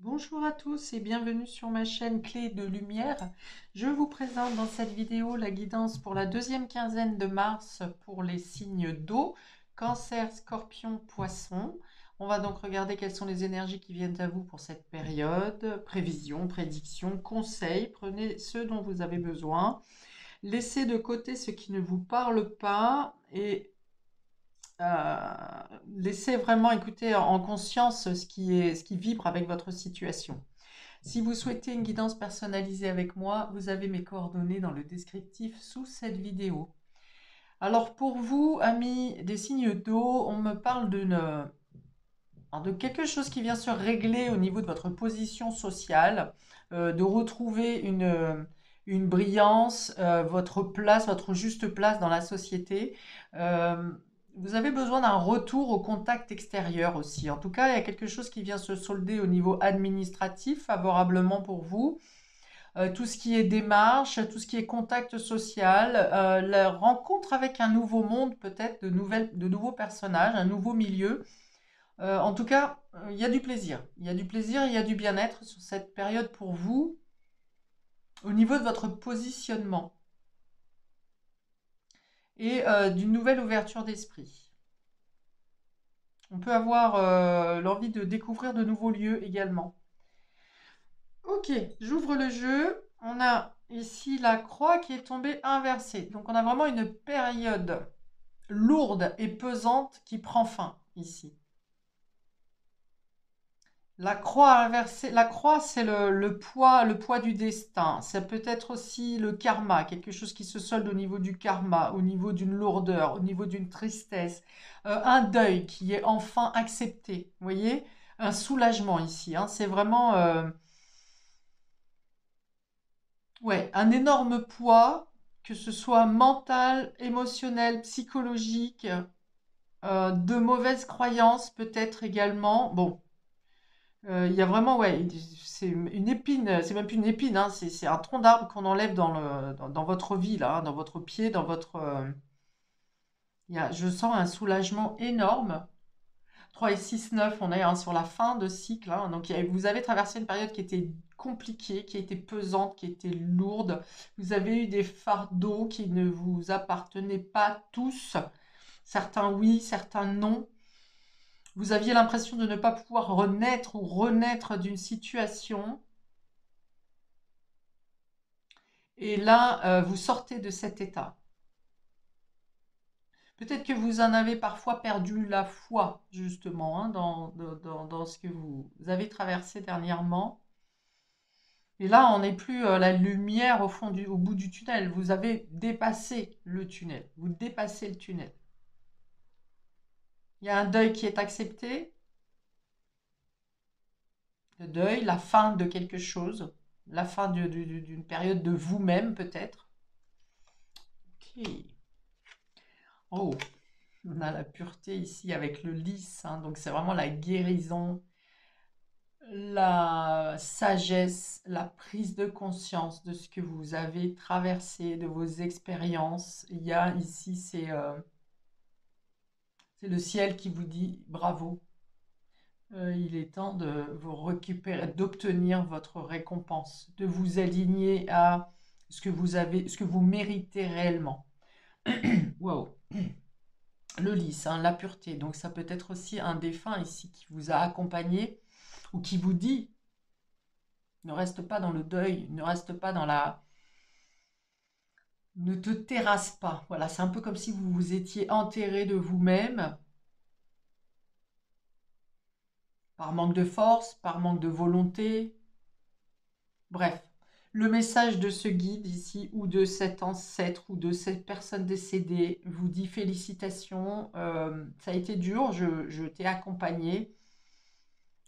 Bonjour à tous et bienvenue sur ma chaîne Clé de Lumière. Je vous présente dans cette vidéo la guidance pour la deuxième quinzaine de mars pour les signes d'eau, Cancer, Scorpion, Poisson. On va donc regarder quelles sont les énergies qui viennent à vous pour cette période. Prévisions, prédictions, conseils, prenez ceux dont vous avez besoin. Laissez de côté ce qui ne vous parle pas et laissez vraiment écouter en conscience ce qui vibre avec votre situation. Si vous souhaitez une guidance personnalisée avec moi, vous avez mes coordonnées dans le descriptif sous cette vidéo. Alors pour vous, amis des signes d'eau, on me parle de quelque chose qui vient se régler au niveau de votre position sociale, de retrouver une brillance, votre place, votre juste place dans la société. Euh, Vous avez besoin d'un retour au contact extérieur aussi. En tout cas, il y a quelque chose qui vient se solder au niveau administratif favorablement pour vous. Tout ce qui est démarche, tout ce qui est contact social, la rencontre avec un nouveau monde, peut-être de nouveaux personnages, un nouveau milieu. En tout cas, il y a du plaisir. Il y a du plaisir, il y a du bien-être sur cette période pour vous au niveau de votre positionnement et d'une nouvelle ouverture d'esprit. On peut avoir l'envie de découvrir de nouveaux lieux également. Ok, j'ouvre le jeu. On a ici la croix qui est tombée inversée. Donc on a vraiment une période lourde et pesante qui prend fin ici. La croix inversée, la croix, c'est le poids du destin. Ça peut être aussi le karma, quelque chose qui se solde au niveau du karma, au niveau d'une lourdeur, au niveau d'une tristesse, un deuil qui est enfin accepté. Vous voyez, un soulagement ici, hein. C'est vraiment, ouais, un énorme poids, que ce soit mental, émotionnel, psychologique, de mauvaises croyances peut-être également. Bon. Il y a vraiment, ouais, c'est une épine, c'est même plus une épine, hein, c'est un tronc d'arbre qu'on enlève dans votre vie, là, hein, dans votre pied, dans votre. Je sens un soulagement énorme. 3 et 6 9 on est hein, sur la fin de cycle, hein, donc vous avez traversé une période qui était compliquée, qui était pesante, qui était lourde. Vous avez eu des fardeaux qui ne vous appartenaient pas tous. Certains oui, certains non. Vous aviez l'impression de ne pas pouvoir renaître ou renaître d'une situation. Et là, vous sortez de cet état. Peut-être que vous en avez parfois perdu la foi, justement, hein, dans ce que vous avez traversé dernièrement. Et là, on n'est plus la lumière au bout du tunnel. Vous avez dépassé le tunnel. Vous dépassez le tunnel. Il y a un deuil qui est accepté. Le deuil, la fin de quelque chose. La fin d'une période de vous-même, peut-être. Ok. Oh, on a la pureté ici avec le lys, hein, donc c'est vraiment la guérison, la sagesse, la prise de conscience de ce que vous avez traversé, de vos expériences. Il y a ici, c'est le ciel qui vous dit bravo. Il est temps de vous récupérer, d'obtenir votre récompense, de vous aligner à ce que vous avez, ce que vous méritez réellement. Wow. Le lys, hein, la pureté. Donc ça peut être aussi un défunt ici qui vous a accompagné ou qui vous dit ne reste pas dans le deuil, ne reste pas dans la... Ne te terrasse pas. Voilà, c'est un peu comme si vous vous étiez enterré de vous-même par manque de force, par manque de volonté. Bref, le message de ce guide ici, ou de cet ancêtre, ou de cette personne décédée, vous dit félicitations, ça a été dur, je t'ai accompagné.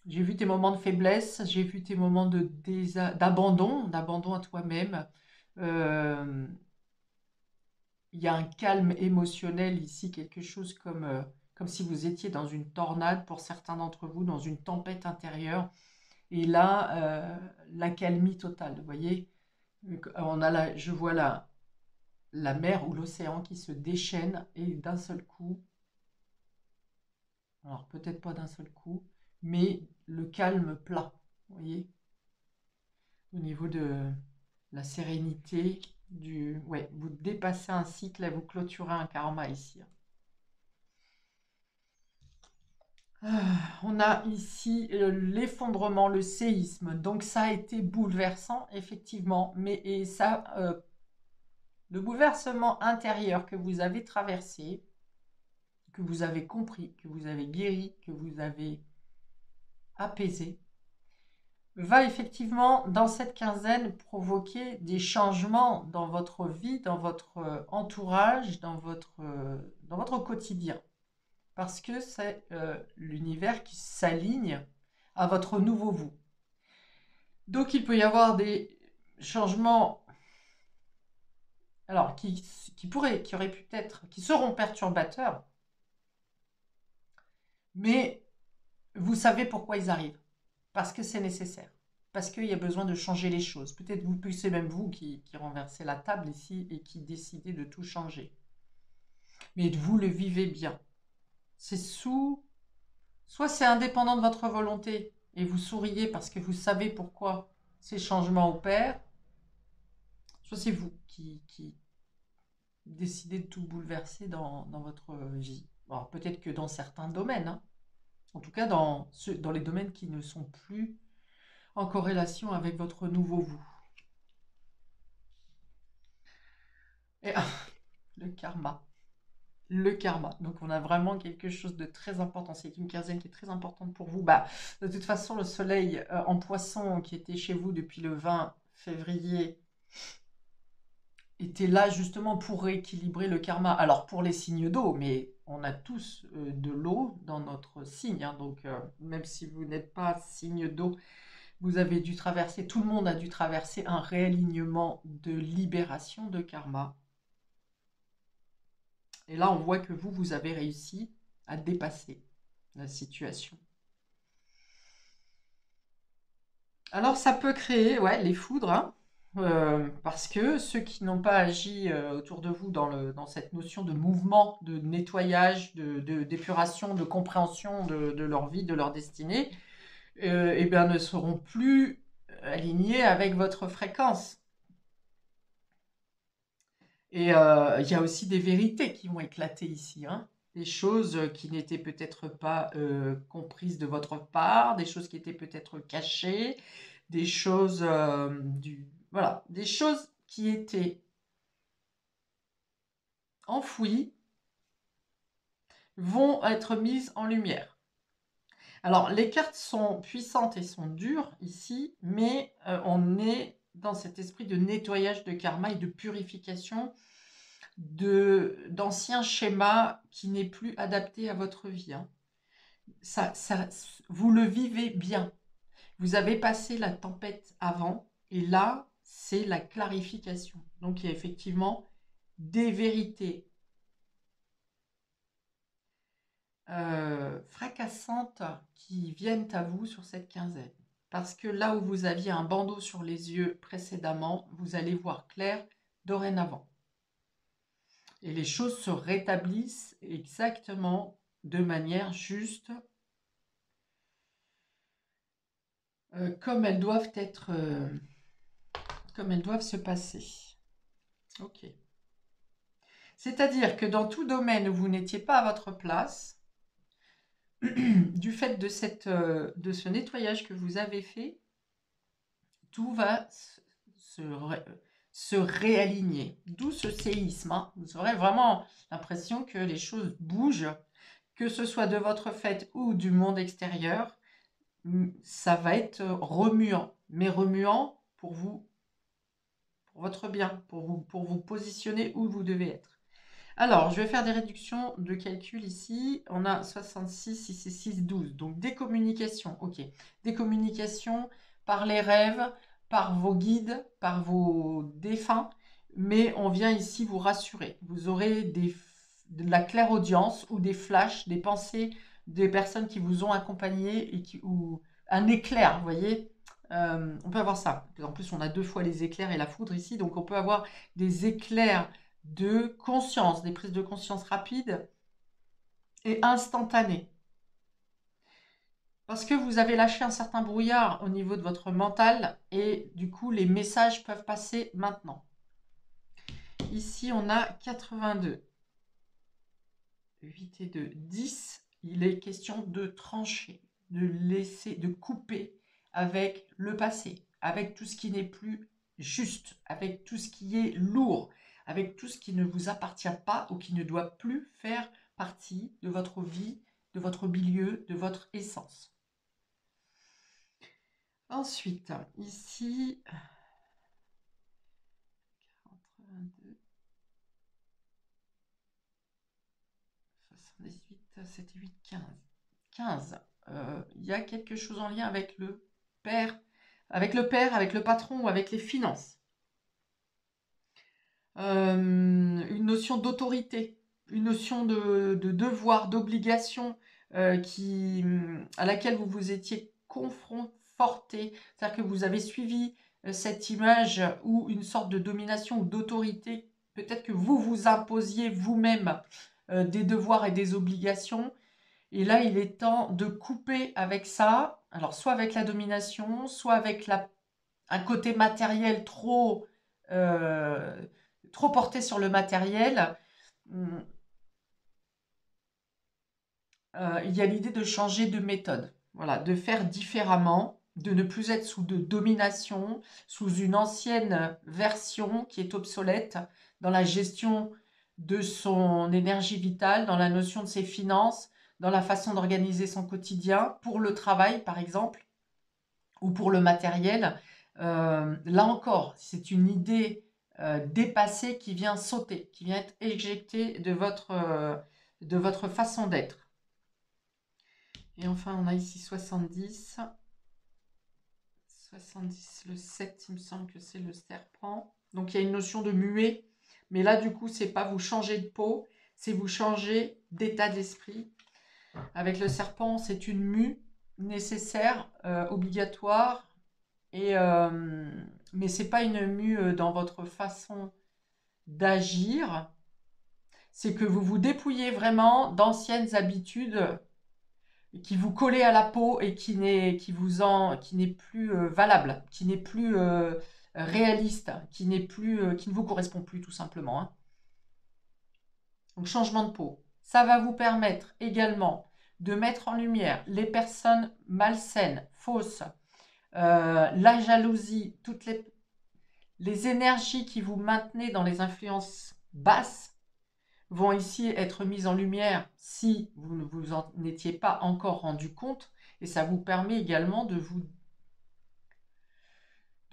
J'ai vu tes moments de faiblesse, j'ai vu tes moments d'abandon à toi-même. Euh, il y a un calme émotionnel ici, quelque chose comme si vous étiez dans une tornade pour certains d'entre vous, dans une tempête intérieure. Et là, l'accalmie totale, vous voyez. Je vois la mer ou l'océan qui se déchaîne et d'un seul coup, alors peut-être pas d'un seul coup, mais le calme plat. Vous voyez, au niveau de la sérénité, ouais, vous dépassez un cycle et vous clôturez un karma ici. On a ici l'effondrement, le séisme. Donc ça a été bouleversant, effectivement. Mais et ça, le bouleversement intérieur que vous avez traversé, que vous avez compris, que vous avez guéri, que vous avez apaisé, va effectivement, dans cette quinzaine, provoquer des changements dans votre vie, dans votre entourage, dans votre quotidien. Parce que c'est l'univers qui s'aligne à votre nouveau vous. Donc il peut y avoir des changements alors, qui auraient pu être, qui seront perturbateurs, mais vous savez pourquoi ils arrivent. Parce que c'est nécessaire. Parce qu'il y a besoin de changer les choses. Peut-être c'est même vous qui renversez la table ici et qui décidez de tout changer. Mais vous le vivez bien. Soit c'est indépendant de votre volonté et vous souriez parce que vous savez pourquoi ces changements opèrent, soit c'est vous qui décidez de tout bouleverser dans votre vie. Alors peut-être que dans certains domaines, hein. En tout cas dans les domaines qui ne sont plus en corrélation avec votre nouveau vous. Et le karma. Le karma. Donc on a vraiment quelque chose de très important. C'est une quinzaine qui est très importante pour vous. Bah, de toute façon, le soleil en poisson qui était chez vous depuis le 20 février était là justement pour rééquilibrer le karma. Alors pour les signes d'eau, mais on a tous de l'eau dans notre signe. Hein, donc même si vous n'êtes pas signe d'eau, vous avez dû traverser, tout le monde a dû traverser un réalignement de libération de karma. Et là, on voit que vous avez réussi à dépasser la situation. Alors, ça peut créer, ouais, les foudres, hein, parce que ceux qui n'ont pas agi autour de vous dans cette notion de mouvement, de nettoyage, d'épuration, de compréhension de leur vie, de leur destinée, eh bien, ne seront plus alignés avec votre fréquence. Et il y a aussi des vérités qui vont éclater ici, hein. Des choses qui n'étaient peut-être pas comprises de votre part, des choses qui étaient peut-être cachées, des choses, voilà, des choses qui étaient enfouies vont être mises en lumière. Alors, les cartes sont puissantes et sont dures ici, mais on est dans cet esprit de nettoyage de karma et de purification d'anciens schémas qui n'est plus adapté à votre vie. Hein. Vous le vivez bien. Vous avez passé la tempête avant et là, c'est la clarification. Donc, il y a effectivement des vérités fracassantes qui viennent à vous sur cette quinzaine. Parce que là où vous aviez un bandeau sur les yeux précédemment, vous allez voir clair dorénavant. Et les choses se rétablissent exactement de manière juste comme elles doivent être, comme elles doivent se passer. Ok. C'est-à-dire que dans tout domaine où vous n'étiez pas à votre place, du fait de ce nettoyage que vous avez fait, tout va se réaligner. D'où ce séisme. Hein. Vous aurez vraiment l'impression que les choses bougent, que ce soit de votre fait ou du monde extérieur. Ça va être remuant, mais remuant pour vous, pour votre bien, pour vous positionner où vous devez être. Alors, je vais faire des réductions de calcul ici. On a 66, 6 et 6, 12. Donc, des communications. Ok. Des communications par les rêves, par vos guides, par vos défunts. Mais on vient ici vous rassurer. Vous aurez de la clairaudience ou des flashs, des pensées des personnes qui vous ont accompagné ou un éclair, vous voyez. On peut avoir ça. En plus, on a 2 fois les éclairs et la foudre ici. Donc, on peut avoir des éclairs de conscience, des prises de conscience rapides et instantanées. Parce que vous avez lâché un certain brouillard au niveau de votre mental et du coup, les messages peuvent passer maintenant. Ici, on a 82. 8 et 2, 10. Il est question de trancher, de laisser, de couper avec le passé, avec tout ce qui n'est plus juste, avec tout ce qui est lourd, avec tout ce qui ne vous appartient pas ou qui ne doit plus faire partie de votre vie, de votre milieu, de votre essence. Ensuite, ici, 82, 78, 7 et 8, 15. 15. Il y a quelque chose en lien avec le père, avec le patron ou avec les finances. Une notion d'autorité, une notion de devoir, d'obligation à laquelle vous vous étiez confronté. C'est-à-dire que vous avez suivi cette image ou une sorte de domination ou d'autorité. Peut-être que vous vous imposiez vous-même des devoirs et des obligations. Et là, il est temps de couper avec ça. Alors, soit avec la domination, soit avec un côté matériel trop porté sur le matériel. Il y a l'idée de changer de méthode. Voilà, de faire différemment, de ne plus être sous de domination, sous une ancienne version qui est obsolète dans la gestion de son énergie vitale, dans la notion de ses finances, dans la façon d'organiser son quotidien, pour le travail par exemple, ou pour le matériel. Là encore, c'est une idée dépassée qui vient sauter, qui vient être éjectée de votre façon d'être. Et enfin, on a ici 70. 70, le 7, il me semble que c'est le serpent. Donc, il y a une notion de muet. Mais là, du coup, c'est pas vous changer de peau, c'est vous changer d'état d'esprit. Avec le serpent, c'est une mue nécessaire, obligatoire. Mais c'est pas une mue dans votre façon d'agir. C'est que vous vous dépouillez vraiment d'anciennes habitudes qui vous collaient à la peau et qui n'est plus valable, qui n'est plus réaliste, qui ne vous correspond plus tout simplement, hein. Donc changement de peau. Ça va vous permettre également de mettre en lumière les personnes malsaines, fausses, la jalousie, toutes les énergies qui vous maintenez dans les influences basses vont ici être mises en lumière si vous ne vous en étiez pas encore rendu compte, et ça vous permet également de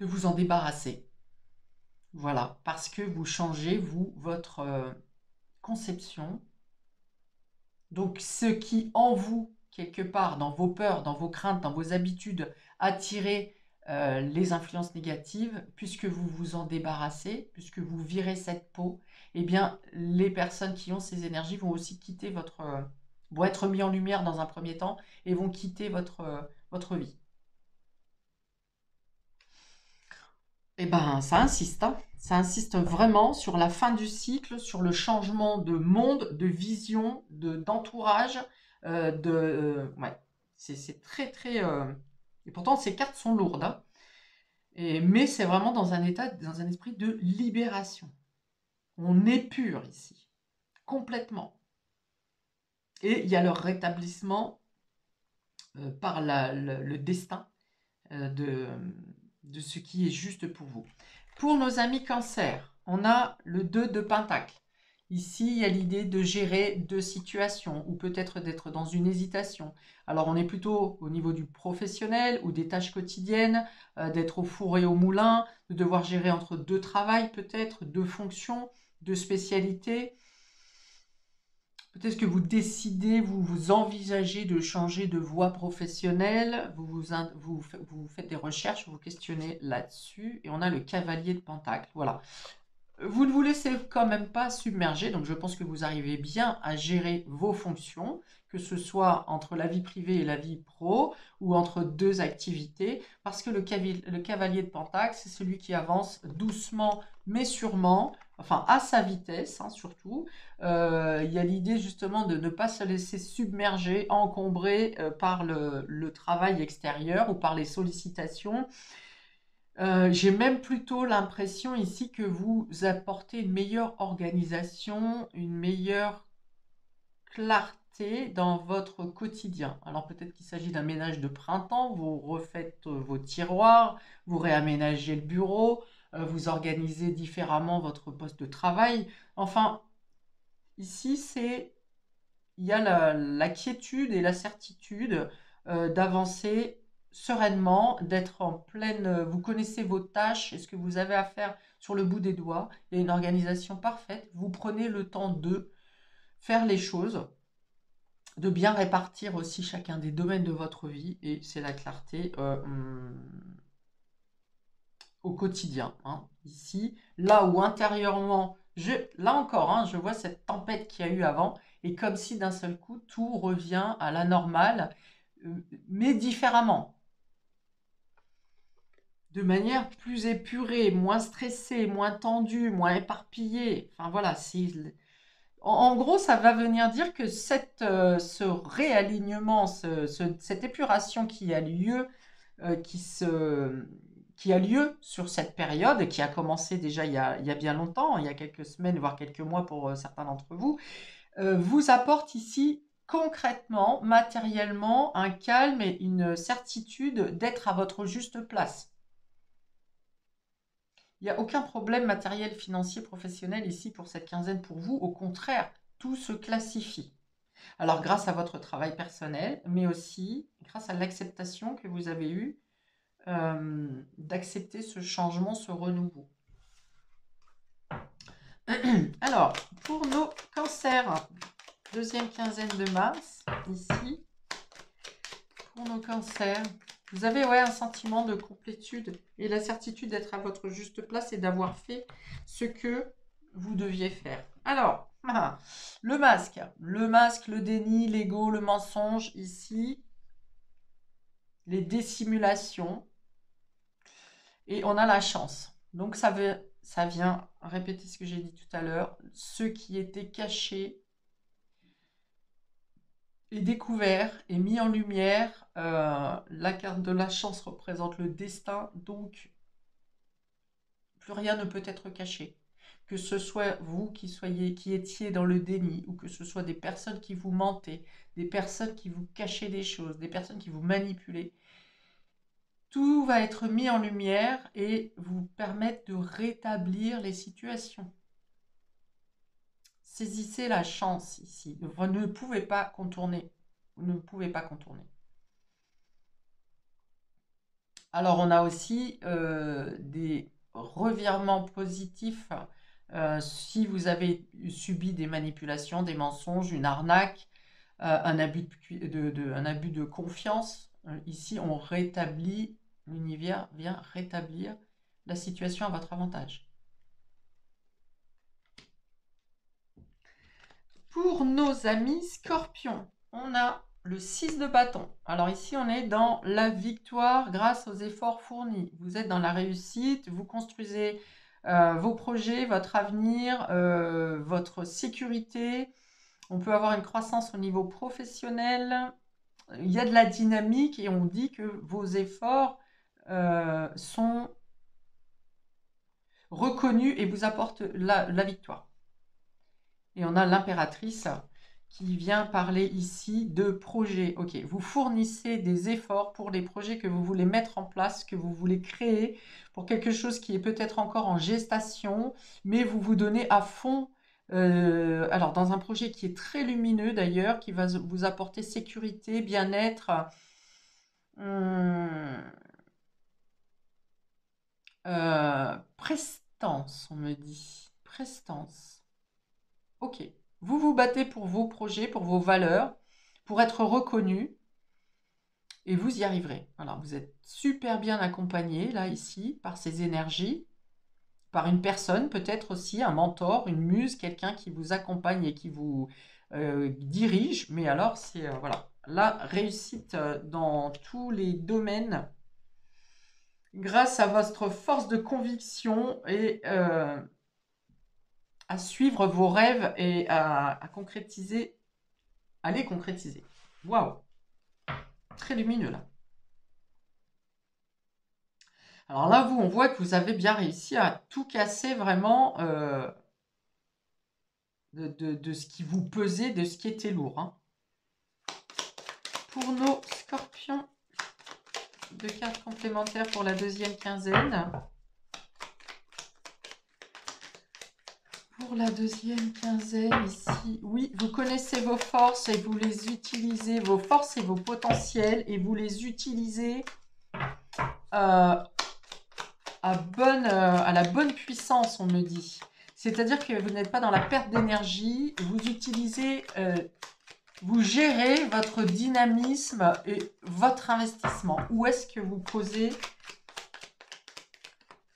vous en débarrasser. Voilà, parce que vous changez, vous, votre conception. Donc ce qui en vous, quelque part, dans vos peurs, dans vos craintes, dans vos habitudes, attirait les influences négatives, puisque vous vous en débarrassez, puisque vous virez cette peau, eh bien, les personnes qui ont ces énergies vont aussi quitter vont être mis en lumière dans un premier temps et vont quitter votre vie. Eh ben, ça insiste, hein. Ça insiste vraiment sur la fin du cycle, sur le changement de monde, de vision, d'entourage, ouais, c'est très très. Et pourtant, ces cartes sont lourdes, hein. Mais c'est vraiment dans un esprit de libération. On épure ici, complètement. Et il y a leur rétablissement par le destin de ce qui est juste pour vous. Pour nos amis Cancer, on a le 2 de Pentacle. Ici, il y a l'idée de gérer deux situations ou peut-être d'être dans une hésitation. Alors, on est plutôt au niveau du professionnel ou des tâches quotidiennes, d'être au four et au moulin, de devoir gérer entre deux travails peut-être, deux fonctions, deux spécialités. Peut-être que vous décidez, vous envisagez de changer de voie professionnelle, vous faites des recherches, vous questionnez là-dessus, et on a le cavalier de Pentacle. Voilà. Vous ne vous laissez quand même pas submerger, donc je pense que vous arrivez bien à gérer vos fonctions, que ce soit entre la vie privée et la vie pro, ou entre deux activités, parce que le cavalier de Pentacle, c'est celui qui avance doucement mais sûrement, enfin à sa vitesse hein, surtout. Il y a l'idée justement de ne pas se laisser submerger, encombrer par le travail extérieur ou par les sollicitations. J'ai même plutôt l'impression ici que vous apportez une meilleure organisation, une meilleure clarté dans votre quotidien. Alors peut-être qu'il s'agit d'un ménage de printemps, vous refaites vos tiroirs, vous réaménagez le bureau, vous organisez différemment votre poste de travail. Enfin, ici, il y a la quiétude et la certitude d'avancer sereinement, d'être en pleine... Vous connaissez vos tâches et ce que vous avez à faire sur le bout des doigts. Il y a une organisation parfaite. Vous prenez le temps de faire les choses, de bien répartir aussi chacun des domaines de votre vie. Et c'est la clarté au quotidien. Hein. Ici, là où intérieurement, là encore, hein, je vois cette tempête qu'il y a eu avant, et comme si d'un seul coup, tout revient à la normale, mais différemment. De manière plus épurée, moins stressée, moins tendue, moins éparpillée. Enfin voilà, en gros, ça va venir dire que ce réalignement, cette épuration qui a lieu, qui a lieu sur cette période, qui a commencé déjà il y a bien longtemps, il y a quelques semaines, voire quelques mois pour certains d'entre vous, vous apporte ici concrètement, matériellement, un calme et une certitude d'être à votre juste place. Il n'y a aucun problème matériel, financier, professionnel ici pour cette quinzaine pour vous. Au contraire, tout se classifie. Alors grâce à votre travail personnel, mais aussi grâce à l'acceptation que vous avez eue d'accepter ce changement, ce renouveau. Alors, pour nos cancers, deuxième quinzaine de mars, ici, pour nos cancers, vous avez un sentiment de complétude et la certitude d'être à votre juste place et d'avoir fait ce que vous deviez faire. Alors, le masque, le déni, l'ego, le mensonge, ici, les dissimulations, et on a la chance. Donc ça vient répéter ce que j'ai dit tout à l'heure, ce qui était caché est découvert et mis en lumière. La carte de la chance représente le destin, donc plus rien ne peut être caché. Que ce soit vous qui étiez dans le déni, ou que ce soit des personnes qui vous mentaient, des personnes qui vous cachaient des choses, des personnes qui vous manipulaient, tout va être mis en lumière et vous permettre de rétablir les situations. Saisissez la chance ici. Vous ne pouvez pas contourner. Vous ne pouvez pas contourner. Alors, on a aussi des revirements positifs si vous avez subi des manipulations, des mensonges, une arnaque, un abus de confiance. Ici, on rétablit, l'univers vient rétablir la situation à votre avantage. Pour nos amis scorpions, on a le 6 de bâton. Alors ici, on est dans la victoire grâce aux efforts fournis. Vous êtes dans la réussite, vous construisez vos projets, votre avenir, votre sécurité. On peut avoir une croissance au niveau professionnel. Il y a de la dynamique et on dit que vos efforts sont reconnus et vous apportent la victoire. Et on a l'impératrice qui vient parler ici de projets. Ok, vous fournissez des efforts pour les projets que vous voulez mettre en place, que vous voulez créer, pour quelque chose qui est peut-être encore en gestation, mais vous vous donnez à fond. Alors, dans un projet qui est très lumineux d'ailleurs, qui va vous apporter sécurité, bien-être, prestance, on me dit. Prestance. Ok. Vous vous battez pour vos projets, pour vos valeurs, pour être reconnu, et vous y arriverez. Alors, vous êtes super bien accompagné, là, ici, par ces énergies. par une personne, peut-être aussi un mentor, une muse, quelqu'un qui vous accompagne et qui vous dirige. Mais alors, c'est voilà, la réussite dans tous les domaines grâce à votre force de conviction et à suivre vos rêves et à concrétiser, à les concrétiser. Waouh, très lumineux là. Alors là, vous, on voit que vous avez bien réussi à tout casser vraiment de ce qui vous pesait, de ce qui était lourd. Hein. Pour nos scorpions, 2 cartes complémentaires pour la deuxième quinzaine. Pour la deuxième quinzaine ici, oui, vous connaissez vos forces et vous les utilisez, vos forces et vos potentiels, et vous les utilisez à la bonne puissance, on me dit. C'est-à-dire que vous n'êtes pas dans la perte d'énergie, vous utilisez, vous gérez votre dynamisme et votre investissement. Où est-ce que vous posez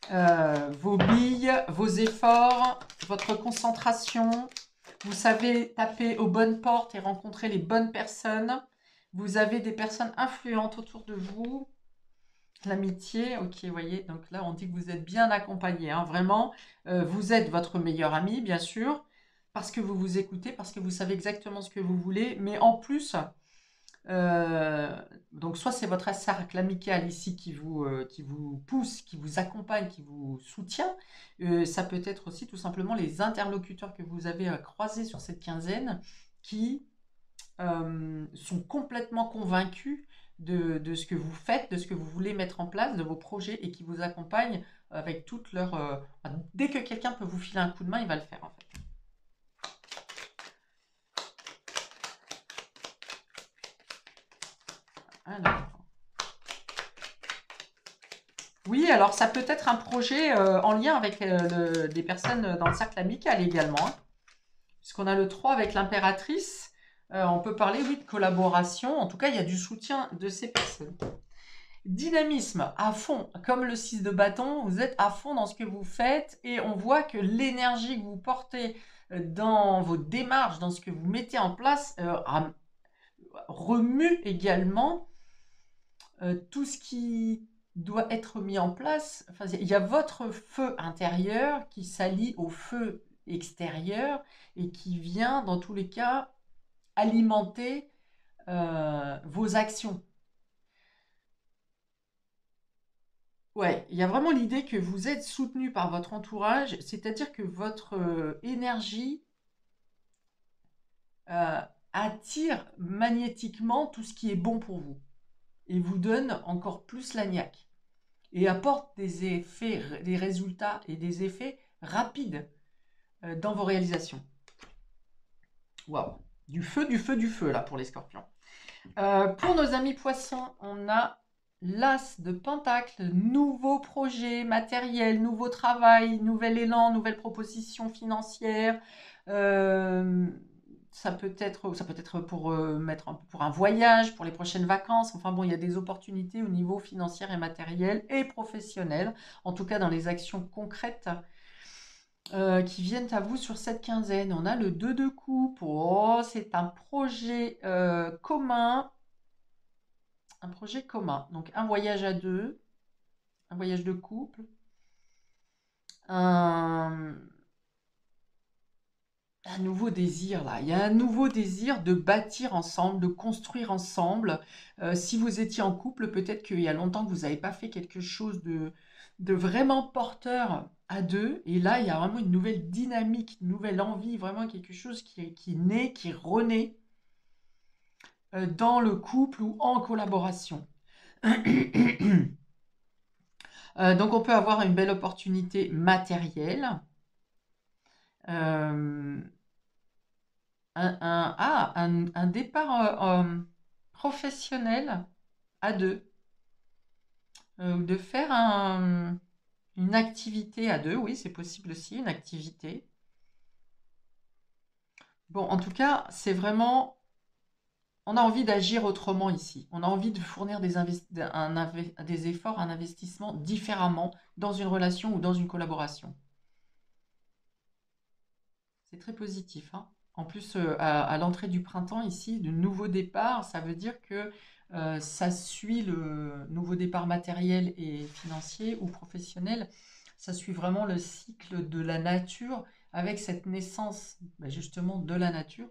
vos billes, vos efforts, votre concentration? Vous savez taper aux bonnes portes et rencontrer les bonnes personnes. Vous avez des personnes influentes autour de vous. L'amitié, ok, vous voyez, donc là on dit que vous êtes bien accompagné, hein, vraiment. Vous êtes votre meilleur ami, bien sûr, parce que vous vous écoutez, parce que vous savez exactement ce que vous voulez, mais en plus, donc soit c'est votre cercle amical ici qui vous pousse, qui vous accompagne, qui vous soutient. Ça peut être aussi tout simplement les interlocuteurs que vous avez croisés sur cette quinzaine qui sont complètement convaincus de ce que vous faites, de ce que vous voulez mettre en place, de vos projets et qui vous accompagnent avec toute leur... dès que quelqu'un peut vous filer un coup de main, il va le faire en fait. Alors... Oui, alors ça peut être un projet en lien avec des personnes dans le cercle amical également. Hein. Puisqu'on a le 3 avec l'impératrice, on peut parler, oui, de collaboration. En tout cas, il y a du soutien de ces personnes. Dynamisme à fond, comme le 6 de bâton, vous êtes à fond dans ce que vous faites et on voit que l'énergie que vous portez dans vos démarches, dans ce que vous mettez en place, remue également tout ce qui doit être mis en place. Enfin, il y a votre feu intérieur qui s'allie au feu extérieur et qui vient, dans tous les cas, alimenter vos actions. Ouais, il y a vraiment l'idée que vous êtes soutenu par votre entourage, c'est-à-dire que votre énergie euh, attire magnétiquement tout ce qui est bon pour vous et vous donne encore plus la niaque et apporte des effets, des résultats et des effets rapides dans vos réalisations. Waouh, du feu, du feu, du feu là pour les scorpions. Pour nos amis poissons, on a l'As de Pentacle, nouveau projet matériel, nouveau travail, nouvel élan, nouvelle proposition financière. Ça peut être pour mettre pour un voyage, pour les prochaines vacances. Enfin bon, il y a des opportunités au niveau financier et matériel et professionnel, en tout cas dans les actions concrètes qui viennent à vous sur cette quinzaine. On a le 2 de coupe. Oh, c'est un projet commun. Un projet commun. Donc un voyage à deux, un voyage de couple, un, un nouveau désir là. Il y a un nouveau désir de bâtir ensemble, de construire ensemble. Si vous étiez en couple, peut-être qu'il y a longtemps que vous n'avez pas fait quelque chose de vraiment porteur à deux. Et là, il y a vraiment une nouvelle dynamique, une nouvelle envie, vraiment quelque chose qui naît, qui renaît dans le couple ou en collaboration. Donc on peut avoir une belle opportunité matérielle. Euh, un départ professionnel à deux. De faire une activité à deux, oui, c'est possible aussi, une activité. Bon, en tout cas, c'est vraiment On a envie d'agir autrement ici. On a envie de fournir des efforts, un investissement différemment dans une relation ou dans une collaboration. C'est très positif, hein. En plus, à l'entrée du printemps ici, de nouveau départ, ça veut dire que ça suit le nouveau départ matériel et financier ou professionnel. Ça suit vraiment le cycle de la nature avec cette naissance justement de la nature.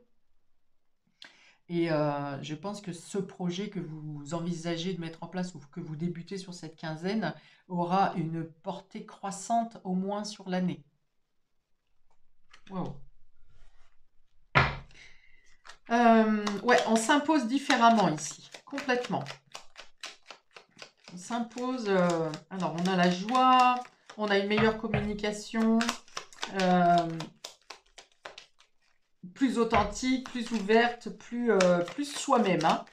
Et je pense que ce projet que vous envisagez de mettre en place ou que vous débutez sur cette quinzaine aura une portée croissante au moins sur l'année. Wow. Ouais, on s'impose différemment ici, complètement. On s'impose. Alors, on a la joie, on a une meilleure communication, plus authentique, plus ouverte, plus soi-même, hein.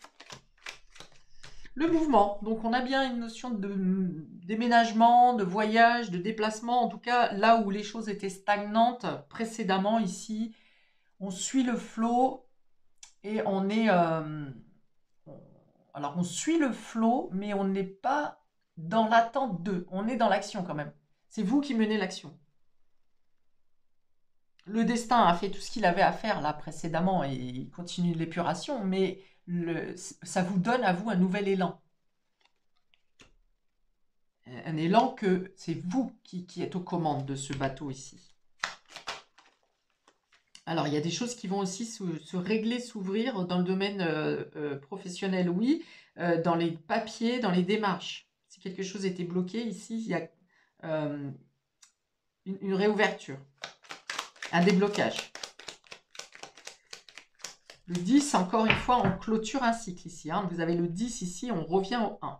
Le mouvement, donc on a bien une notion de déménagement, de voyage, de déplacement, en tout cas là où les choses étaient stagnantes précédemment ici, on suit le flot et on est... alors on suit le flot, mais on n'est pas dans l'attente d'eux, on est dans l'action quand même. C'est vous qui menez l'action. Le destin a fait tout ce qu'il avait à faire là précédemment et il continue l'épuration, mais ça vous donne à vous un nouvel élan. Un élan que c'est vous qui êtes aux commandes de ce bateau ici. Alors, il y a des choses qui vont aussi se régler, s'ouvrir dans le domaine professionnel, oui, dans les papiers, dans les démarches. Si quelque chose était bloqué, ici, il y a une réouverture, un déblocage. Le 10, encore une fois, on clôture un cycle ici, hein. Vous avez le 10 ici, on revient au 1.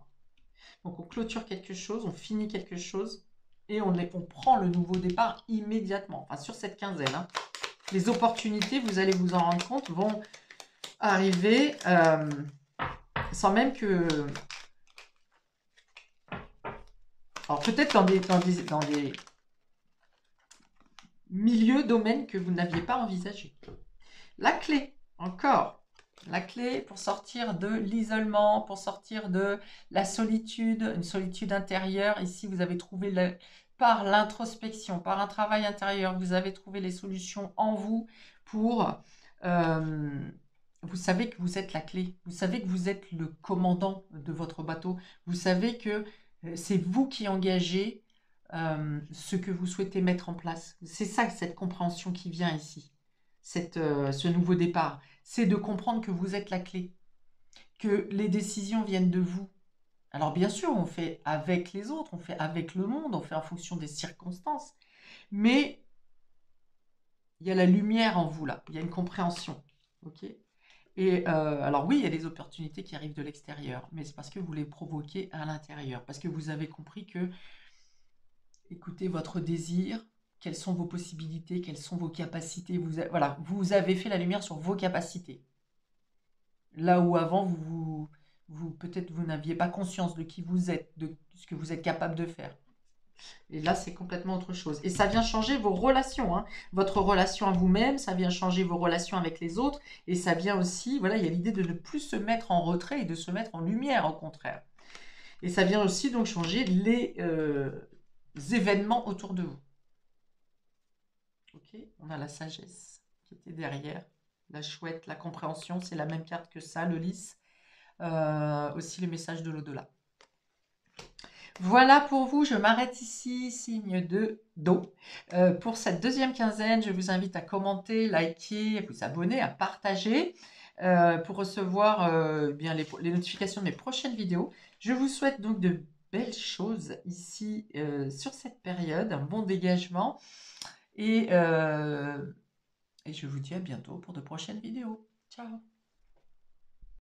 Donc, on clôture quelque chose, on finit quelque chose et on prend le nouveau départ immédiatement, enfin sur cette quinzaine, hein. Les opportunités, vous allez vous en rendre compte, vont arriver sans même que... Alors peut-être dans des milieux, domaines que vous n'aviez pas envisagés. La clé, encore. La clé pour sortir de l'isolement, pour sortir de la solitude, une solitude intérieure. Ici, vous avez trouvé par l'introspection, par un travail intérieur, vous avez trouvé les solutions en vous pour... vous savez que vous êtes la clé. Vous savez que vous êtes le commandant de votre bateau. Vous savez que c'est vous qui engagez ce que vous souhaitez mettre en place. C'est ça, cette compréhension qui vient ici. Ce nouveau départ, c'est de comprendre que vous êtes la clé, que les décisions viennent de vous. Alors bien sûr, on fait avec les autres, on fait avec le monde, on fait en fonction des circonstances, mais il y a la lumière en vous là, il y a une compréhension, ok? Et alors oui, il y a des opportunités qui arrivent de l'extérieur, mais c'est parce que vous les provoquez à l'intérieur, parce que vous avez compris que, écoutez, votre désir, quelles sont vos possibilités, quelles sont vos capacités. Voilà, vous avez fait la lumière sur vos capacités. Là où avant, peut-être vous n'aviez pas conscience de qui vous êtes, de ce que vous êtes capable de faire. Et là, c'est complètement autre chose. Et ça vient changer vos relations, hein. Votre relation à vous-même, ça vient changer vos relations avec les autres. Et ça vient aussi, voilà, il y a l'idée de ne plus se mettre en retrait et de se mettre en lumière, au contraire. Et ça vient aussi donc changer les événements autour de vous. Ok, on a la sagesse qui était derrière, la chouette, la compréhension, c'est la même carte que ça, le lys. Aussi le message de l'au-delà. Voilà pour vous, je m'arrête ici, signe de dos. Pour cette deuxième quinzaine, je vous invite à commenter, liker, à vous abonner, à partager pour recevoir bien les notifications de mes prochaines vidéos. Je vous souhaite donc de belles choses ici sur cette période, un bon dégagement et je vous dis à bientôt pour de prochaines vidéos. Ciao!